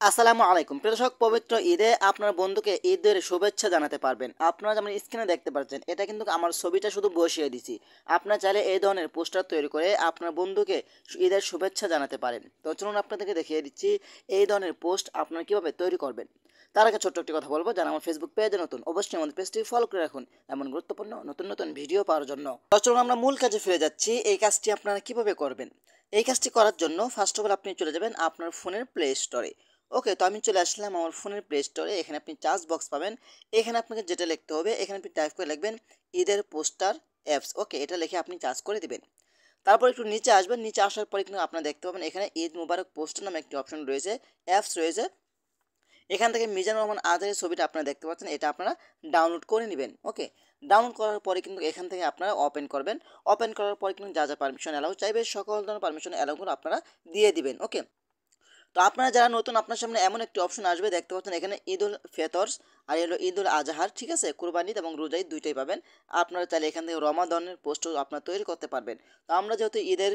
আসসালামু আলাইকুম প্রিয় দর্শক, পবিত্র ঈদে আপনার বন্ধুকে ঈদের শুভেচ্ছা জানাতে পারবেন। আপনারা যেমন স্ক্রিনে দেখতে পাচ্ছেন, এটা কিন্তু আমার ছবিটা শুধু বসিয়ে দিছি। আপনারা চাইলে এই ধরনের পোস্টার তৈরি করে আপনার বন্ধুকে ঈদের শুভেচ্ছা জানাতে পারেন। তো চলুন আপনাদেরকে দেখিয়ে দিচ্ছি এই ধরনের পোস্ট আপনারা কীভাবে তৈরি করবেন। তার আগে ছোট্ট একটি কথা বলবো, যারা আমার ফেসবুক পেজে নতুন, অবশ্যই আমাদের পেজটি ফলো করে রাখুন এমন গুরুত্বপূর্ণ নতুন নতুন ভিডিও পাওয়ার জন্য। তো চলুন আমরা মূল কাজে ফিরে যাচ্ছি। এই কাজটি আপনারা কিভাবে করবেন। এই কাজটি করার জন্য ফার্স্ট অফ অল আপনি চলে যাবেন আপনার ফোনের প্লে স্টোরে। ওকে, তো আমি চলে আসলাম আমার ফোনের প্লে স্টোরে। এখানে আপনি চার্জ বক্স পাবেন। এখানে আপনাকে যেটা লিখতে হবে, এখানে আপনি টাইপ করে লিখবেন ঈদের পোস্টার অ্যাপস। ওকে, এটা লিখে আপনি চার্জ করে দিবেন। তারপর একটু নিচে আসবেন। নিচে আসার পরে কিন্তু আপনারা দেখতে পাবেন এখানে ঈদ মুবারক পোস্টার নামে একটি অপশন রয়েছে, অ্যাপস রয়েছে। এখান থেকে মিজানুর রহমান আজাদের ছবিটা আপনারা দেখতে পাচ্ছেন, এটা আপনারা ডাউনলোড করে নেবেন। ওকে, ডাউনলোড করার পরে কিন্তু এখান থেকে আপনারা ওপেন করবেন। ওপেন করার পরে কিন্তু যা যা পারমিশন অ্যালাউ চাইবে, সকল ধরনের পারমিশন অ্যালাউগুলো আপনারা দিয়ে দিবেন। ওকে, তো আপনারা যারা নতুন, আপনার সামনে এমন একটি অপশন আসবে, দেখতে পাচ্ছেন এখানে ঈদ উল ফেতরস আর হলো ঈদ উল আজহার, ঠিক আছে, কুরবানি এবং রোজা ঈদ দুইটাই পাবেন। আপনারা চাইলে এখান থেকে রমাদানের পোস্টও আপনারা তৈরি করতে পারবেন। তো আমরা যেহেতু ঈদের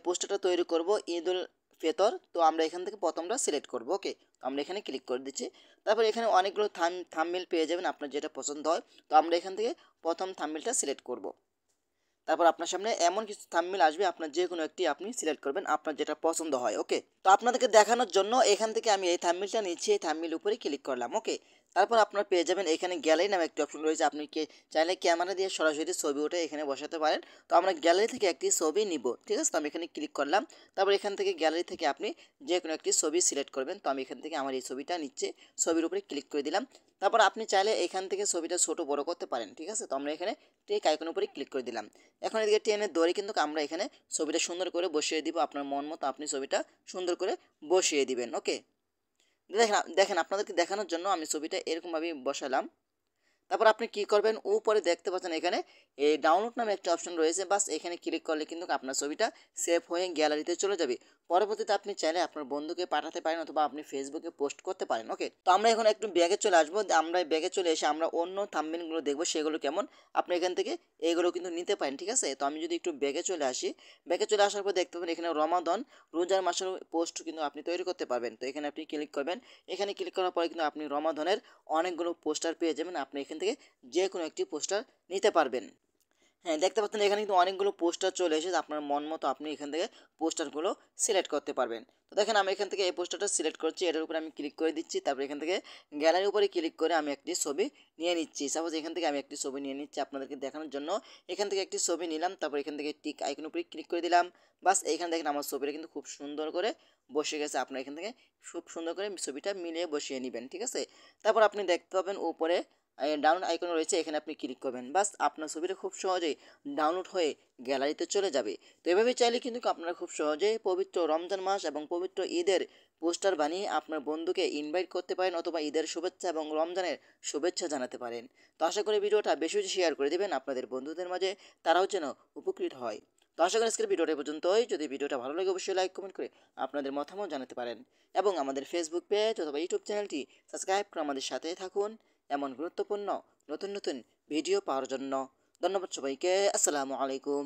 পোস্টারটা তৈরি করব ঈদ উল ফেতর, তো আমরা এখান থেকে প্রথমটা সিলেক্ট করব। ওকে, তো আমরা এখানে ক্লিক করে দিচ্ছি। তারপর এখানে অনেকগুলো থাম্বনেল পেয়ে যাবেন, আপনার যেটা পছন্দ হয়। তো আমরা এখান থেকে প্রথম থাম্বনেলটা সিলেক্ট করব। তারপর আপনার সামনে এমন কিছু থাম্বনেল আসবে, আপনার যে কোনো একটি আপনি সিলেক্ট করবেন, আপনার যেটা পছন্দ হয়। ওকে, তো আপনাদেরকে দেখানোর জন্য এখান থেকে আমি এই থাম্বনেলটা নিচ্ছি, এই থাম্বনেল উপরে ক্লিক করলাম। ওকে, তারপর আপনার পেয়ে যাবেন এখানে গ্যালারি নামে একটি অপশন রয়েছে। আপনি চাইলে ক্যামেরা দিয়ে সরাসরি ছবি উঠে এখানে বসাতে পারেন। তো আমরা গ্যালারি থেকে একটি ছবি নিব, ঠিক আছে। তো আমি এখানে ক্লিক করলাম। তারপর এখান থেকে গ্যালারি থেকে আপনি যে কোনো একটি ছবি সিলেক্ট করবেন। তো আমি এখান থেকে আমার এই ছবিটা নিচ্ছে, ছবির উপরে ক্লিক করে দিলাম। তারপর আপনি চাইলে এখান থেকে ছবিটা ছোট বড় করতে পারেন, ঠিক আছে। তো আমরা এখানে টিক আইকনের উপরে ক্লিক করে দিলাম। এখন এদিকে টেনের দড়ি কিন্তু আমরা এখানে ছবিটা সুন্দর করে বসিয়ে দিব। আপনার মন মতো আপনি ছবিটা সুন্দর করে বসিয়ে দিবেন। ওকে, দেখেন দেখেন আপনাদেরকে দেখানোর জন্য আমি ছবিটা এরকমভাবেই বসালাম। তারপর আপনি কি করবেন, উপরে দেখতে পাচ্ছেন এখানে এই ডাউনলোড নামে একটা অপশন রয়েছে। বাস এখানে ক্লিক করলে কিন্তু আপনার ছবিটা সেভ হয়ে গ্যালারিতে চলে যাবে। পরবর্তীতে আপনি চাইলে আপনার বন্ধুকে পাঠাতে পারেন অথবা আপনি ফেসবুকে পোস্ট করতে পারেন। ওকে, তো আমরা এখন একটু ব্যাগে চলে আসবো। আমরা ব্যাগে চলে এসে আমরা অন্য থাম্বনেলগুলো দেখবো, সেগুলো কেমন। আপনি এখান থেকে এগুলো কিন্তু নিতে পারেন, ঠিক আছে। তো আমি যদি একটু ব্যাগে চলে আসি, ব্যাগে চলে আসার পর দেখতে পাবেন এখানে রমাদান রোজার মাসের পোস্ট কিন্তু আপনি তৈরি করতে পারবেন। তো এখানে আপনি ক্লিক করবেন। এখানে ক্লিক করার পরে কিন্তু আপনি রমাদানের অনেকগুলো পোস্টার পেয়ে যাবেন। আপনি এখান থেকে যে কোনো একটি পোস্টার নিতে পারবেন। হ্যাঁ, দেখতে পাচ্ছেন এখানে কিন্তু অনেকগুলো পোস্টার চলে এসেছে। আপনার মন মতো আপনি এখান থেকে পোস্টারগুলো সিলেক্ট করতে পারবেন। তো দেখেন আমি এখান থেকে এই পোস্টারটা সিলেক্ট করছি, এটার উপরে আমি ক্লিক করে দিচ্ছি। তারপর এখান থেকে গ্যালারির উপরে ক্লিক করে আমি একটি ছবি নিয়ে নিচ্ছি। সাপোজ এখান থেকে আমি একটি ছবি নিয়ে নিচ্ছি আপনাদেরকে দেখানোর জন্য। এখান থেকে একটি ছবি নিলাম, তারপর এখান থেকে টিক আইকনের উপরে ক্লিক করে দিলাম। বাস এইখানে দেখেন আমার ছবিটা কিন্তু খুব সুন্দর করে বসে গেছে। আপনার এখান থেকে খুব সুন্দর করে ছবিটা মিলিয়ে বসিয়ে নেবেন, ঠিক আছে। তারপর আপনি দেখতে পাবেন উপরে ডাউনলোড আইকন রয়েছে, এখানে আপনি ক্লিক করবেন। বাস আপনার ছবিটা খুব সহজেই ডাউনলোড হয়ে গ্যালারিতে চলে যাবে। তো এভাবে চাইলে কিন্তু আপনারা খুব সহজেই পবিত্র রমজান মাস এবং পবিত্র ঈদের পোস্টার বানিয়ে আপনার বন্ধুকে ইনভাইট করতে পারেন অথবা ঈদের শুভেচ্ছা এবং রমজানের শুভেচ্ছা জানাতে পারেন। তো আশা করি ভিডিওটা বেশি বেশি শেয়ার করে দেবেন আপনাদের বন্ধুদের মাঝে, তারাও যেন উপকৃত হয়। তো আশা করি আজকের ভিডিওটা পর্যন্তই। যদি ভিডিওটা ভালো লাগে অবশ্যই লাইক কমেন্ট করে আপনাদের মতামত জানাতে পারেন এবং আমাদের ফেসবুক পেজ অথবা ইউটিউব চ্যানেলটি সাবস্ক্রাইব করে আমাদের সাথে থাকুন এমন গুরুত্বপূর্ণ নতুন নতুন ভিডিও পাওয়ার জন্য। ধন্যবাদ সবাইকে। আসসালামু আলাইকুম।